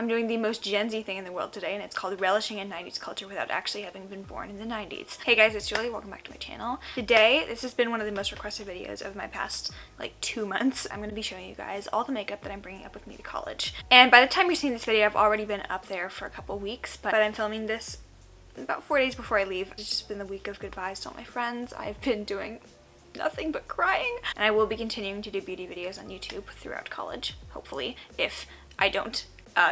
I'm doing the most Gen Z thing in the world today, and it's called relishing in 90s culture without actually having been born in the 90s. Hey guys, it's Julie. Welcome back to my channel. Today, this has been one of the most requested videos of my past like 2 months. I'm going to be showing you guys all the makeup that I'm bringing up with me to college. And by the time you're seeing this video, I've already been up there for a couple weeks, but I'm filming this about 4 days before I leave. It's just been the week of goodbyes to all my friends. I've been doing nothing but crying. And I will be continuing to do beauty videos on YouTube throughout college, hopefully, if I don't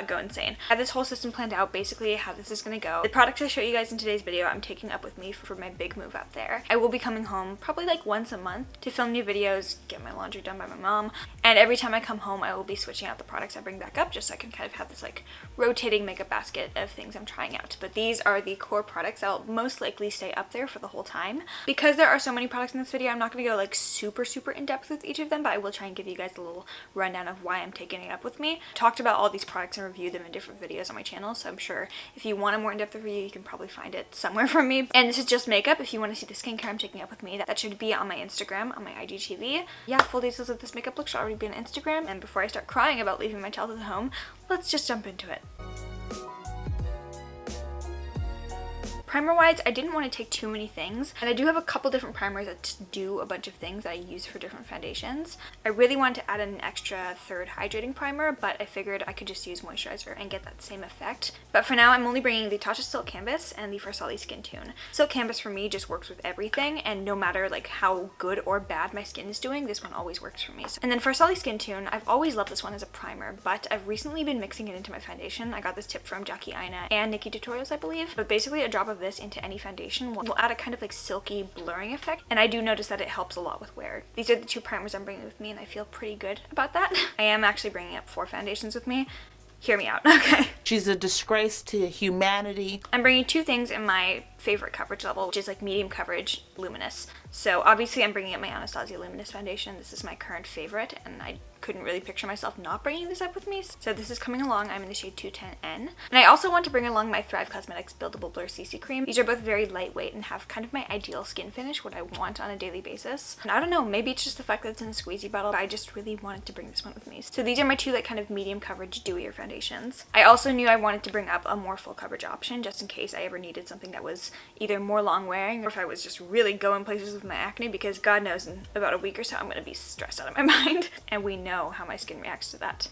go insane. I have this whole system planned out, basically how this is gonna go. The products I show you guys in today's video I'm taking up with me for my big move out there. I will be coming home probably like once a month to film new videos, get my laundry done by my mom, and every time I come home I will be switching out the products I bring back up just so I can kind of have this like rotating makeup basket of things I'm trying out. But these are the core products that will most likely stay up there for the whole time. Because there are so many products in this video, I'm not gonna go like super in depth with each of them, but I will try and give you guys a little rundown of why I'm taking it up with me. I talked about all these products and review them in different videos on my channel, so I'm sure if you want a more in-depth review you can probably find it somewhere from me. And this is just makeup. If you want to see the skincare I'm taking up with me, that should be on my Instagram, on my IGTV. Yeah, full details of this makeup look should already be on Instagram. And before I start crying about leaving my childhood home, let's just jump into it. Primer-wise, I didn't want to take too many things, and I do have a couple different primers that just do a bunch of things that I use for different foundations. I really wanted to add an extra third hydrating primer, but I figured I could just use moisturizer and get that same effect. But for now, I'm only bringing the Tatcha Silk Canvas and the Farsali Skin Tune. Silk Canvas for me just works with everything, and no matter like how good or bad my skin is doing, this one always works for me. And then Farsali Skin Tune, I've always loved this one as a primer, but I've recently been mixing it into my foundation. I got this tip from Jackie Aina and Nikki Tutorials, I believe. But basically a drop of this into any foundation will add a kind of like silky blurring effect, and I do notice that it helps a lot with wear. These are the two primers I'm bringing with me, and I feel pretty good about that. I am actually bringing up 4 foundations with me. Hear me out, okay? She's a disgrace to humanity. I'm bringing 2 things in my favorite coverage level, which is like medium coverage luminous. So obviously I'm bringing up my Anastasia Luminous foundation. This is my current favorite, and I couldn't really picture myself not bringing this up with me. So this is coming along. I'm in the shade 210N. And I also want to bring along my Thrive Cosmetics Buildable Blur CC Cream. These are both very lightweight and have kind of my ideal skin finish, what I want on a daily basis. And I don't know, maybe it's just the fact that it's in a squeezy bottle, but I just really wanted to bring this one with me. So these are my 2 like kind of medium coverage dewier foundations. I also knew I wanted to bring up a more full coverage option just in case I ever needed something that was either more long wearing or if I was just really going places with my acne, because God knows in about a week or so I'm going to be stressed out of my mind. And we know how my skin reacts to that.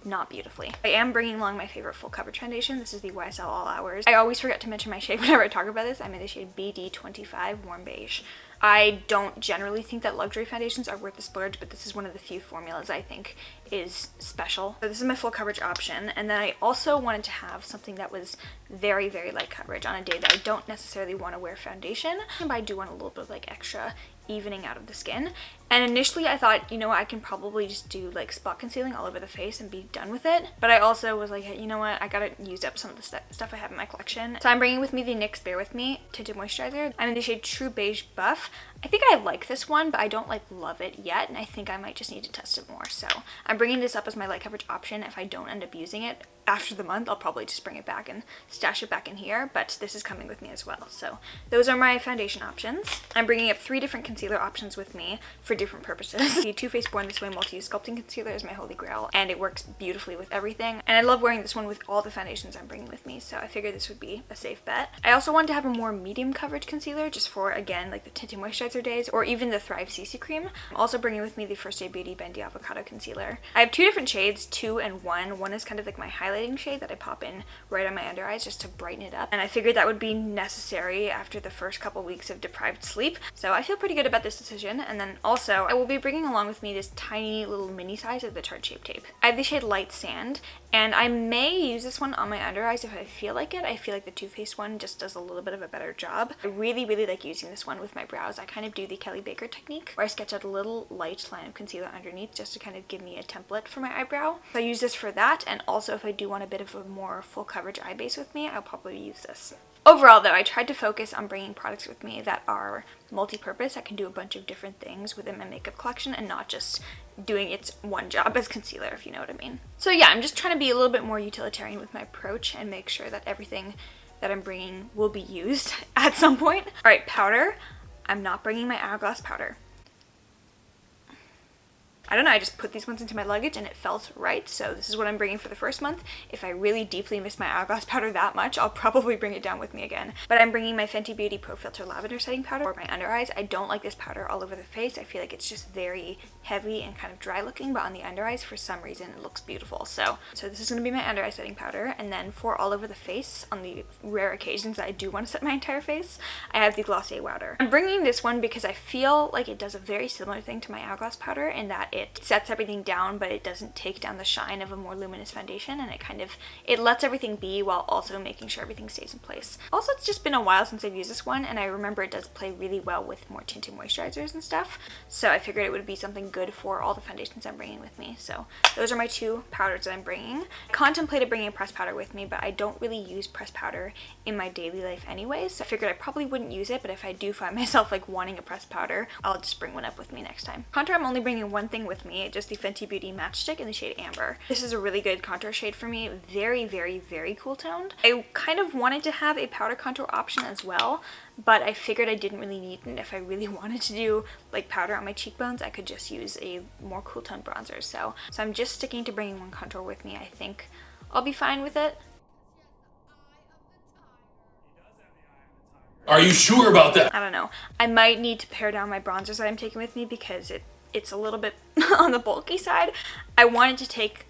Not beautifully. I am bringing along my favorite full coverage foundation. This is the YSL All Hours. I always forget to mention my shade whenever I talk about this. I'm in the shade BD25 Warm Beige. I don't generally think that luxury foundations are worth the splurge, but this is one of the few formulas I think is special. So this is my full coverage option, and then I also wanted to have something that was very light coverage on a day that I don't necessarily want to wear foundation, but I do want a little bit of like extra evening out of the skin. And initially I thought, you know what, I can probably just do like spot concealing all over the face and be done with it. But I also was like, hey, you know what, I gotta use up some of the stuff I have in my collection. So I'm bringing with me the NYX Bare With Me Tinted Moisturizer. I'm in the shade True Beige Buff. I think I like this one, but I don't like love it yet, and I think I might just need to test it more. So I'm bringing this up as my light coverage option. If I don't end up using it after the month, I'll probably just bring it back and stash it back in here, but this is coming with me as well. So those are my foundation options. I'm bringing up 3 different concealer options with me for different purposes. The Too Faced Born This Way Multi-Use Sculpting Concealer is my holy grail, and it works beautifully with everything. And I love wearing this one with all the foundations I'm bringing with me, so I figured this would be a safe bet. I also wanted to have a more medium coverage concealer just for, again, like the tinted moisturizer days, or even the Thrive CC Cream. I'm also bringing with me the First Day Beauty Bendy Avocado Concealer. I have 2 different shades, 2 and 1. One is kind of like my highlighting shade that I pop in right on my under eyes just to brighten it up, and I figured that would be necessary after the first couple weeks of deprived sleep. So I feel pretty good about this decision. And then also I will be bringing along with me this tiny little mini size of the Tarte Shape Tape. I have the shade Light Sand, and I may use this one on my under eyes if I feel like it. I feel like the Too Faced one just does a little bit of a better job. I really like using this one with my brows. I kind of do the Kelly Baker technique where I sketch out a little light line of concealer underneath just to kind of give me a template for my eyebrow. So I use this for that, and also if I do want a bit of a more full coverage eye base with me, I'll probably use this. Overall though, I tried to focus on bringing products with me that are multi-purpose, that can do a bunch of different things within my makeup collection and not just doing its one job as concealer, if you know what I mean. So yeah, I'm just trying to be a little bit more utilitarian with my approach and make sure that everything that I'm bringing will be used at some point. Alright, powder. I'm not bringing my Hourglass powder. I don't know, I just put these ones into my luggage and it felt right. So this is what I'm bringing for the first month. If I really deeply miss my hourglass powder that much, I'll probably bring it down with me again. But I'm bringing my Fenty Beauty Pro Filter Lavender Setting Powder for my under eyes. I don't like this powder all over the face. I feel like it's just very heavy and kind of dry looking, but on the under eyes, for some reason, it looks beautiful. So this is going to be my under eye setting powder. And then for all over the face, on the rare occasions that I do want to set my entire face, I have the Glossier Powder. I'm bringing this one because I feel like it does a very similar thing to my hourglass powder in that it sets everything down, but it doesn't take down the shine of a more luminous foundation, and it lets everything be while also making sure everything stays in place. Also, it's just been a while since I've used this one, and I remember it does play really well with more tinted moisturizers and stuff, so I figured it would be something good for all the foundations I'm bringing with me. So those are my two powders that I'm bringing. I contemplated bringing a pressed powder with me, but I don't really use pressed powder in my daily life anyways, so I figured I probably wouldn't use it, but if I do find myself like wanting a pressed powder, I'll just bring one up with me next time. Contour, I'm only bringing one thing with me, just the Fenty Beauty Matchstick in the shade Amber. This is a really good contour shade for me, very, very, very cool toned. I kind of wanted to have a powder contour option as well, but I figured I didn't really need it. If I really wanted to do like powder on my cheekbones, I could just use a more cool toned bronzer. So I'm just sticking to bringing one contour with me. I think I'll be fine with it. Are you sure about that? I don't know. I might need to pare down my bronzers that I'm taking with me because it's a little bit on the bulky side. I wanted to take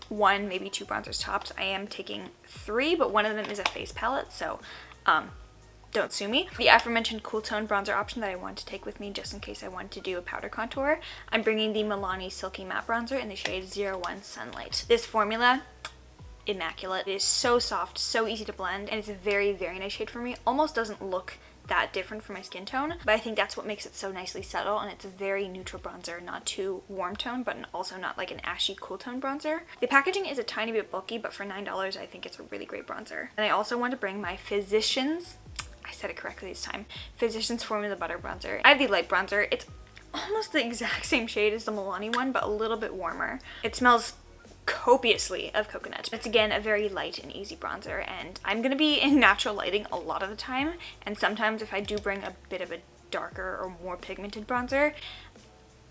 one, maybe two bronzers tops. I am taking three, but one of them is a face palette, so don't sue me. The aforementioned cool tone bronzer option that I want to take with me just in case I want to do a powder contour, I'm bringing the Milani Silky Matte Bronzer in the shade 01 Sunlight. This formula, immaculate. It is so soft, so easy to blend, and it's a very, very nice shade for me. Almost doesn't look that different from my skin tone, but I think that's what makes it so nicely subtle, and it's a very neutral bronzer, not too warm tone, but also not like an ashy cool tone bronzer. The packaging is a tiny bit bulky, but for $9 I think it's a really great bronzer. And I also want to bring my Physicians, I said it correctly this time, Physicians Formula Butter Bronzer. I have the light bronzer. It's almost the exact same shade as the Milani one, but a little bit warmer. It smells copiously of coconut. It's again a very light and easy bronzer, and I'm gonna be in natural lighting a lot of the time, and sometimes if I do bring a bit of a darker or more pigmented bronzer,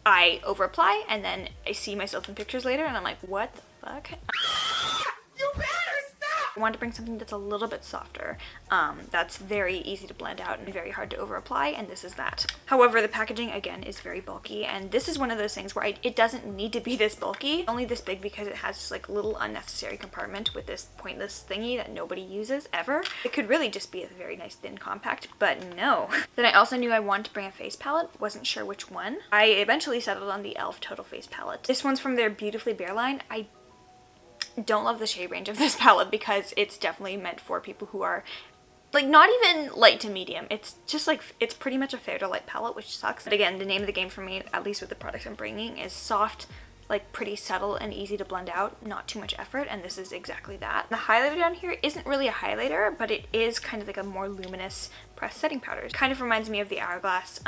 I over apply and then I see myself in pictures later and I'm like, what the fuck? You better stop! I want to bring something that's a little bit softer, that's very easy to blend out and very hard to over apply, and this is that. However, the packaging again is very bulky, and this is one of those things where it doesn't need to be this bulky, only this big because it has this like little unnecessary compartment with this pointless thingy that nobody uses ever. It could really just be a very nice thin compact, but no. Then I also knew I wanted to bring a face palette, wasn't sure which one. I eventually settled on the e.l.f. Total Face Palette. This one's from their Beautifully Bare line. I don't love the shade range of this palette because it's definitely meant for people who are like not even light to medium. It's just like, it's pretty much a fair to light palette, which sucks. But again, the name of the game for me, at least with the products I'm bringing, is soft, like pretty subtle and easy to blend out, not too much effort, and this is exactly that. The highlighter down here isn't really a highlighter, but it is kind of like a more luminous pressed setting powder. It kind of reminds me of the Hourglass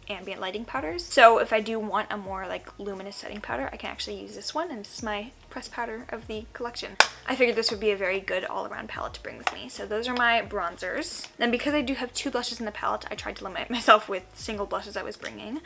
ambient lighting powders. So if I do want a more like luminous setting powder, I can actually use this one, and this is my pressed powder of the collection. I figured this would be a very good all-around palette to bring with me. So those are my bronzers. Then because I do have two blushes in the palette, I tried to limit myself with single blushes I was bringing.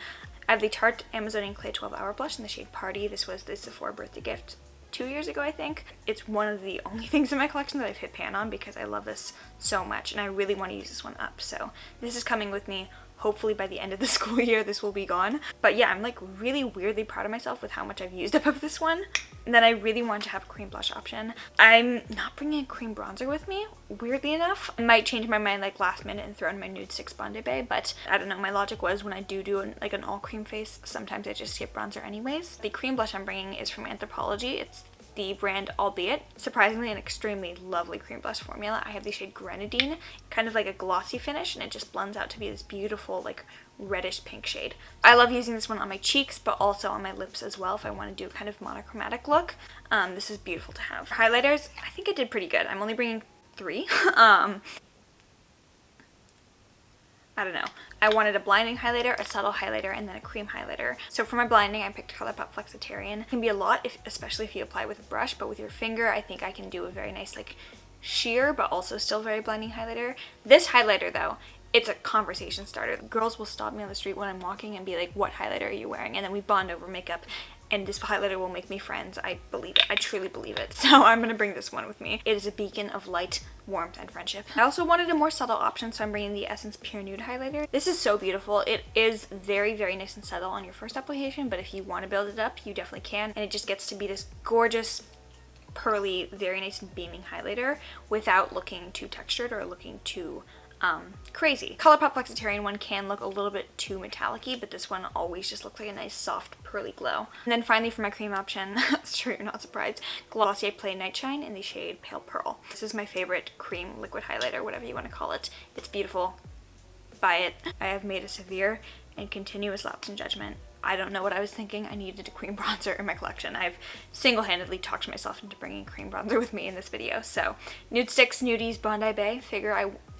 I have the Tarte Amazonian Clay 12 Hour Blush in the shade Party. This was the Sephora birthday gift 2 years ago, I think. It's one of the only things in my collection that I've hit pan on because I love this so much and I really want to use this one up. So this is coming with me. Hopefully by the end of the school year this will be gone. But yeah, I'm like really weirdly proud of myself with how much I've used up of this one. And then I really want to have a cream blush option. I'm not bringing a cream bronzer with me, weirdly enough. I might change my mind like last minute and throw in my Nude 6 Bondi Bay, but I don't know, my logic was when I do an all cream face, sometimes I just skip bronzer anyways. The cream blush I'm bringing is from Anthropologie. It's the brand Albeit. Surprisingly an extremely lovely cream blush formula. I have the shade Grenadine, kind of like a glossy finish, and it just blends out to be this beautiful like reddish pink shade. I love using this one on my cheeks but also on my lips as well if I want to do a kind of monochromatic look. This is beautiful to have. For highlighters, I think I did pretty good. I'm only bringing 3. I don't know. I wanted a blinding highlighter, a subtle highlighter, and then a cream highlighter. So for my blinding, I picked Colourpop Flexitarian. It can be a lot, especially if you apply with a brush, but with your finger, I think I can do a very nice like sheer, but also still very blinding highlighter. This highlighter though, it's a conversation starter. Girls will stop me on the street when I'm walking and be like, what highlighter are you wearing? And then we bond over makeup. and this highlighter will make me friends. I believe it. I truly believe it. So I'm gonna bring this one with me. It is a beacon of light, warmth, and friendship. I also wanted a more subtle option, so I'm bringing the Essence Pure Nude highlighter. This is so beautiful. It is very, very nice and subtle on your first application, but if you want to build it up, you definitely can. And it just gets to be this gorgeous, pearly, very nice and beaming highlighter without looking too textured or looking too crazy. Colourpop Flexitarian one can look a little bit too metallic-y, but this one always just looks like a nice soft pearly glow. And then finally for my cream option, sure you're not surprised, Glossier Play Night Shine in the shade Pale Pearl. This is my favorite cream liquid highlighter, whatever you want to call it. It's beautiful. Buy it. I have made a severe and continuous lapse in judgment. I don't know what I was thinking. I needed a cream bronzer in my collection. I've single-handedly talked myself into bringing cream bronzer with me in this video. So, Nude Sticks Nudies Bondi Bay.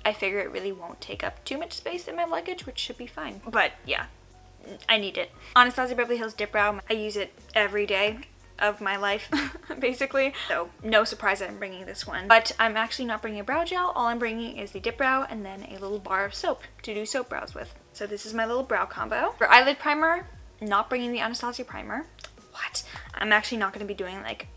I figure it really won't take up too much space in my luggage, which should be fine. But yeah, I need it. Anastasia Beverly Hills Dip Brow. I use it every day of my life, basically. So no surprise that I'm bringing this one. But I'm actually not bringing a brow gel. All I'm bringing is the dip brow and then a little bar of soap to do soap brows with. So this is my little brow combo. For eyelid primer, not bringing the Anastasia primer. What? I'm actually not going to be doing like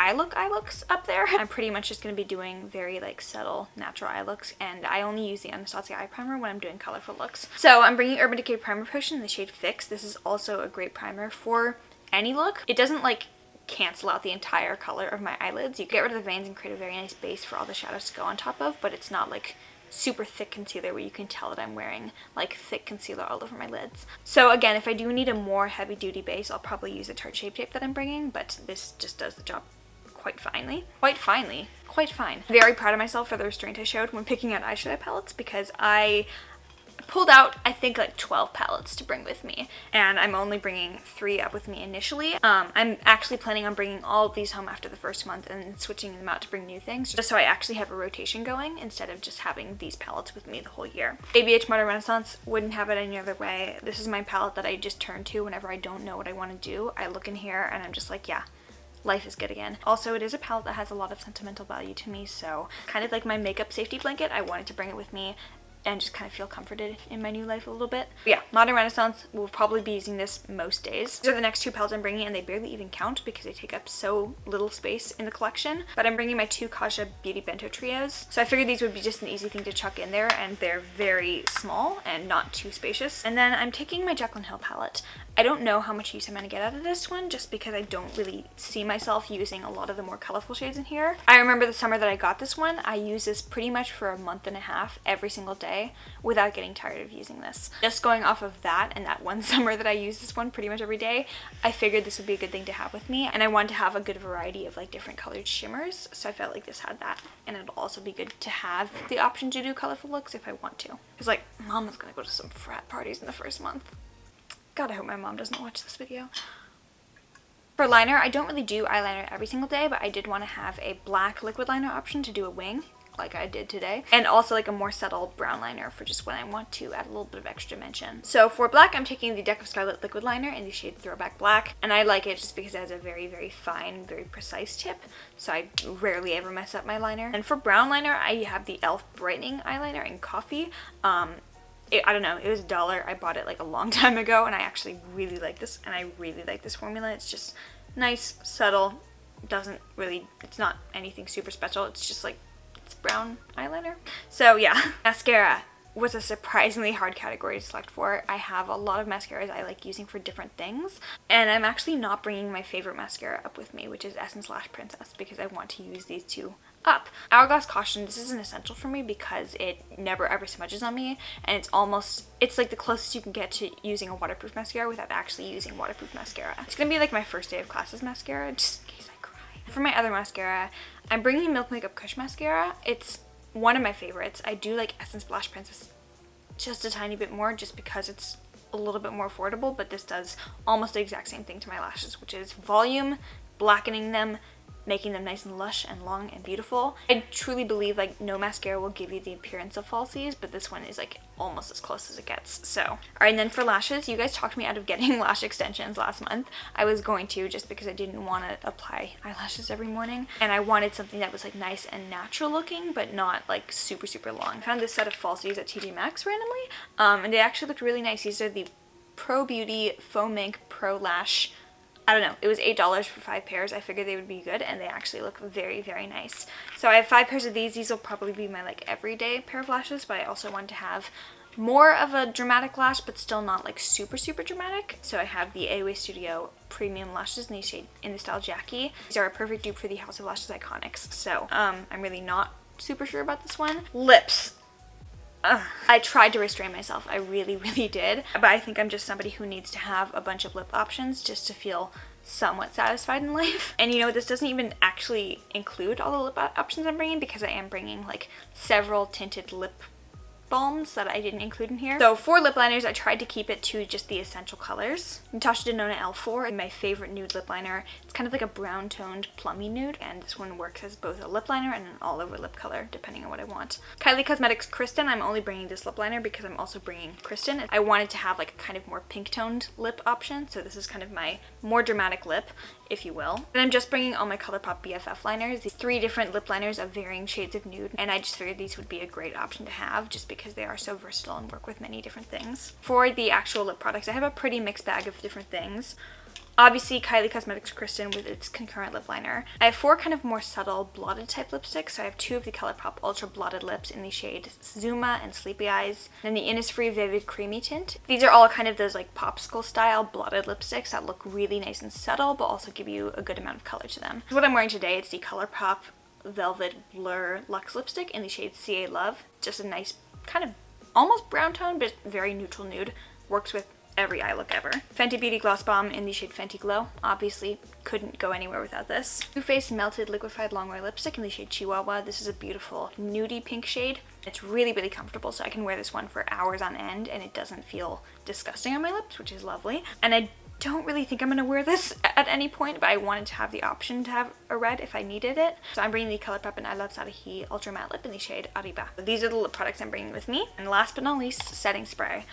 eye looks up there. I'm pretty much just going to be doing very like subtle natural eye looks, and I only use the Anastasia eye primer when I'm doing colorful looks. So I'm bringing Urban Decay Primer Potion in the shade Fix. This is also a great primer for any look. It doesn't like cancel out the entire color of my eyelids. You get rid of the veins and create a very nice base for all the shadows to go on top of, but it's not like super thick concealer where you can tell that I'm wearing like thick concealer all over my lids. So again, if I do need a more heavy duty base, I'll probably use a Tarte Shape Tape that I'm bringing, but this just does the job quite fine. Very proud of myself for the restraint I showed when picking out eyeshadow palettes, because I pulled out I think like 12 palettes to bring with me, and I'm only bringing 3 up with me initially. I'm actually planning on bringing all of these home after the first month and switching them out to bring new things, just so I actually have a rotation going instead of just having these palettes with me the whole year. ABH Modern Renaissance, wouldn't have it any other way. This is my palette that I just turn to whenever I don't know what I want to do. I look in here and I'm just like, yeah, life is good again. Also, it is a palette that has a lot of sentimental value to me, so kind of like my makeup safety blanket, I wanted to bring it with me and just kind of feel comforted in my new life a little bit. But yeah, Modern Renaissance, we'll probably be using this most days. These are the next 2 palettes I'm bringing, and they barely even count because they take up so little space in the collection. But I'm bringing my 2 Kaja Beauty Bento Trios. So I figured these would be just an easy thing to chuck in there, and they're very small and not too spacious. And then I'm taking my Jaclyn Hill palette. I don't know how much use I'm going to get out of this one, just because I don't really see myself using a lot of the more colorful shades in here. I remember the summer that I got this one, I used this pretty much for a month and a half every single day without getting tired of using this. Just going off of that and that one summer that I used this one pretty much every day, I figured this would be a good thing to have with me, and I wanted to have a good variety of like different colored shimmers, so I felt like this had that, and it'll also be good to have the option to do colorful looks if I want to. Because like, Mama's gonna go to some frat parties in the first month. God, I hope my mom doesn't watch this video. For liner, I don't really do eyeliner every single day, but I did want to have a black liquid liner option to do a wing, like I did today. And also like a more subtle brown liner for just when I want to add a little bit of extra dimension. So for black, I'm taking the Deck of Scarlet liquid liner in the shade Throwback Black. And I like it just because it has a very, very fine, very precise tip. So I rarely ever mess up my liner. And for brown liner, I have the e.l.f. Brightening Eyeliner in Coffee. I don't know, it was $1. I bought it like a long time ago, and I actually really like this, and I really like this formula. It's just nice, subtle, it's not anything super special. It's just like, it's brown eyeliner. So yeah, mascara was a surprisingly hard category to select for. I have a lot of mascaras I like using for different things, and I'm actually not bringing my favorite mascara up with me, which is Essence Lash Princess, because I want to use these 2 up. Hourglass Caution, this is an essential for me because it never ever smudges on me, and it's like the closest you can get to using a waterproof mascara without actually using waterproof mascara. It's gonna be like my first day of classes mascara, just in case I cry. For my other mascara, I'm bringing Milk Makeup Kush Mascara. It's one of my favorites. I do like Essence Lash Princess just a tiny bit more, just because it's a little bit more affordable, but this does almost the exact same thing to my lashes, which is volume, blackening them, making them nice and lush and long and beautiful. I truly believe like no mascara will give you the appearance of falsies, but this one is like almost as close as it gets. So, alright, and then for lashes, you guys talked me out of getting lash extensions last month. I was going to, just because I didn't want to apply eyelashes every morning, and I wanted something that was like nice and natural looking, but not like super, super long. I found this set of falsies at TJ Maxx randomly, and they actually looked really nice. These are the Pro Beauty Faux Mink Pro Lash I don't know, it was $8 for 5 pairs. I figured they would be good, and they actually look very, very nice. So I have 5 pairs of these. These will probably be my like everyday pair of lashes, but I also want to have more of a dramatic lash, but still not like super, super dramatic. So I have the AOA Studio Premium Lashes in the shade, in the style Jackie. These are a perfect dupe for the House of Lashes Iconics. So I'm really not super sure about this one. Lips. I tried to restrain myself. I really, really did. But I think I'm just somebody who needs to have a bunch of lip options just to feel somewhat satisfied in life. And you know, this doesn't even actually include all the lip options I'm bringing, because I am bringing like several tinted lip balms that I didn't include in here. So for lip liners, I tried to keep it to just the essential colors. Natasha Denona L4, my favorite nude lip liner. It's kind of like a brown toned plummy nude, and this one works as both a lip liner and an all over lip color depending on what I want. Kylie Cosmetics Kristen, I'm only bringing this lip liner because I'm also bringing Kristen. I wanted to have like a kind of more pink toned lip option, so this is kind of my more dramatic lip, if you will. And I'm just bringing all my Colourpop BFF liners, these 3 different lip liners of varying shades of nude, and I just figured these would be a great option to have just because they are so versatile and work with many different things. For the actual lip products, I have a pretty mixed bag of different things. Obviously, Kylie Cosmetics Kristen with its concurrent lip liner. I have 4 kind of more subtle blotted type lipsticks. So I have 2 of the Colourpop Ultra Blotted Lips in the shade Zuma and Sleepy Eyes. And the Innisfree Vivid Creamy Tint. These are all kind of those like popsicle style blotted lipsticks that look really nice and subtle, but also give you a good amount of color to them. What I'm wearing today, it's the Colourpop Velvet Blur Luxe Lipstick in the shade CA Love. Just a nice kind of almost brown tone, but very neutral nude. Works with every eye look ever. Fenty Beauty Gloss Bomb in the shade Fenty Glow. Obviously, couldn't go anywhere without this. Too Faced Melted Liquefied Longwear Lipstick in the shade Chihuahua. This is a beautiful nudie pink shade. It's really, really comfortable, so I can wear this one for hours on end, and it doesn't feel disgusting on my lips, which is lovely. And I don't really think I'm going to wear this at any point, but I wanted to have the option to have a red if I needed it. So I'm bringing the Colourpop and I Love Sadahi Ultra Matte Lip in the shade Arriba. These are the lip products I'm bringing with me. And last but not least, setting spray.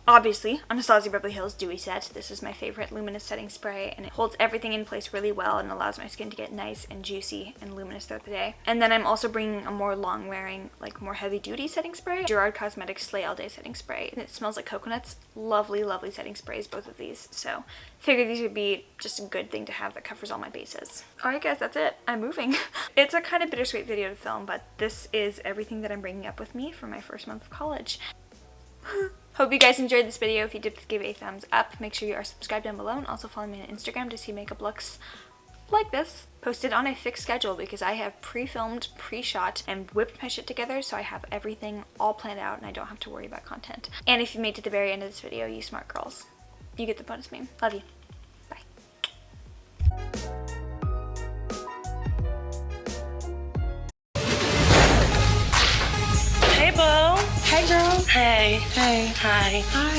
Obviously, Anastasia Beverly Hills Dewy Set. This is my favorite luminous setting spray, and it holds everything in place really well and allows my skin to get nice and juicy and luminous throughout the day. And then I'm also bringing a more long-wearing, like more heavy-duty setting spray, Gerard Cosmetics Slay All Day Setting Spray, and it smells like coconuts. Lovely, lovely setting sprays, both of these. So figured these would be just a good thing to have that covers all my bases. Alright guys, that's it. I'm moving. It's a kind of bittersweet video to film, but this is everything that I'm bringing up with me for my first month of college. Hope you guys enjoyed this video. If you did, give it a thumbs up. Make sure you are subscribed down below, and also follow me on Instagram to see makeup looks like this. Posted on a fixed schedule because I have pre-filmed, pre-shot, and whipped my shit together, so I have everything all planned out and I don't have to worry about content. And if you made it to the very end of this video, you smart girls, you get the bonus meme. Love you. Bye. Hey, boo. Hey, girl. Hey. Hey. Hi. Hi.